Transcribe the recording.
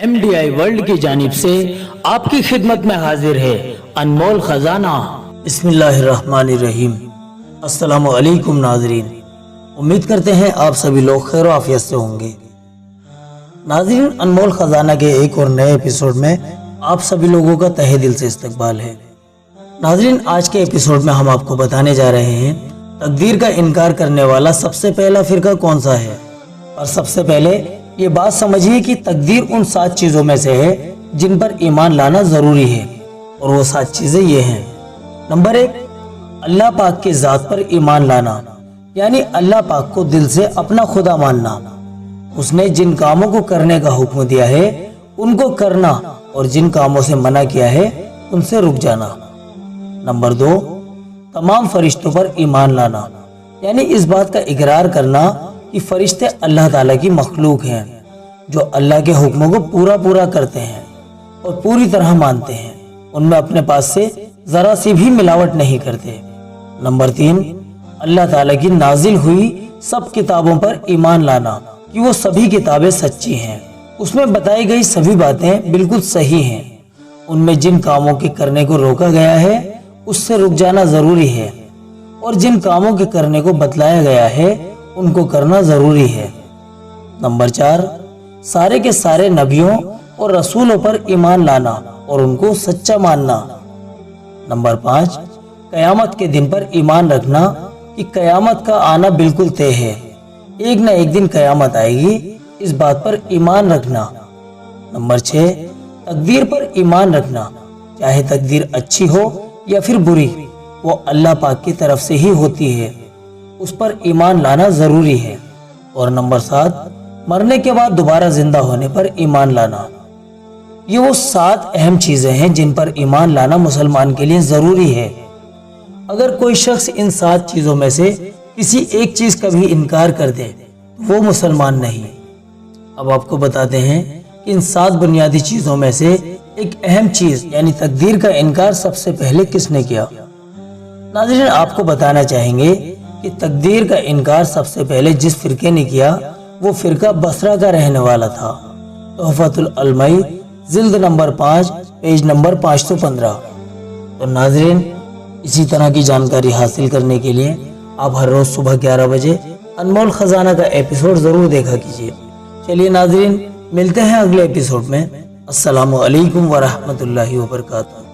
MDI world की जानिब से आपकी खिदमत में हाजिर है अनमोल खजाना। बिस्मिल्लाहिर्रहमानिर्रहीम। अस्सलामु अलैकुम नाज़रीन, उम्मीद करते हैं आप सभी लोग खैर और आफियत से होंगे। नाज़रीन, अनमोल खजाना के एक और नए एपिसोड में आप सभी लोगों का तहे दिल से इस्तकबाल है। नाज़रीन, आज के एपिसोड में हम आपको बताने जा रहे हैं तकदीर का इनकार करने वाला सबसे पहला फिरका कौन सा है। और सबसे पहले ये बात समझिए कि तकदीर उन 7 चीज़ों में से है जिन पर ईमान लाना ज़रूरी है, और वो 7 चीज़ें ये हैं। नंबर 1, अल्लाह पाक की ज़ात पर ईमान लाना, यानी अल्लाह पाक को दिल से अपना खुदा मानना। उसने जिन कामों को करने का हुक्म दिया है उनको करना, और जिन कामों से मना किया है उनसे रुक जाना। नंबर 2, तमाम फरिश्तों पर ईमान लाना, यानी इस बात का इकरार करना कि फरिश्ते अल्लाह ताला की मखलूक हैं जो अल्लाह के हुक्मों को पूरा करते हैं और पूरी तरह मानते हैं, उनमें अपने पास से जरा सी भी मिलावट नहीं करते। नंबर 3, अल्लाह ताला की नाजिल हुई सब किताबों पर ईमान लाना कि वो सभी किताबें सच्ची हैं, उसमें बताई गई सभी बातें बिल्कुल सही हैं, उनमें जिन कामों के करने को रोका गया है उससे रुक जाना जरूरी है, और जिन कामों के करने को बतलाया गया है उनको करना जरूरी है। नंबर 4, सारे के सारे नबियों और रसूलों पर ईमान लाना और उनको सच्चा मानना। नंबर 5, कयामत के दिन पर ईमान रखना कि कयामत का आना बिल्कुल तय है, एक न एक दिन कयामत आएगी, इस बात पर ईमान रखना। नंबर 6, तकदीर पर ईमान रखना, चाहे तकदीर अच्छी हो या फिर बुरी, वो अल्लाह पाक की तरफ से ही होती है, उस पर ईमान लाना जरूरी है। और नंबर 7, मरने के बाद दोबारा जिंदा होने पर ईमान लाना। ये वो 7 अहम चीजें हैं जिन पर ईमान लाना मुसलमान के लिए जरूरी है। अगर कोई शख्स इन 7 चीजों में से किसी एक चीज का भी इनकार कर दे तो वो मुसलमान नहीं। अब आपको बताते हैं कि इन 7 बुनियादी चीजों में से एक अहम चीज यानी तकदीर का इनकार सबसे पहले किसने किया। नाज़रीन, आपको बताना चाहेंगे कि तकदीर का इनकार सबसे पहले जिस फिरके ने किया वो फिरका बसरा का रहने वाला था। तोहफतुल अलमई जिल्द नंबर 5 पेज नंबर 515। तो नाज़रीन, इसी तरह की जानकारी हासिल करने के लिए आप हर रोज सुबह 11 बजे अनमोल खजाना का एपिसोड जरूर देखा कीजिए। चलिए नाज़रीन, मिलते हैं अगले एपिसोड में। अस्सलामु अलैकुम व रहमतुल्लाहि व बरकातहू।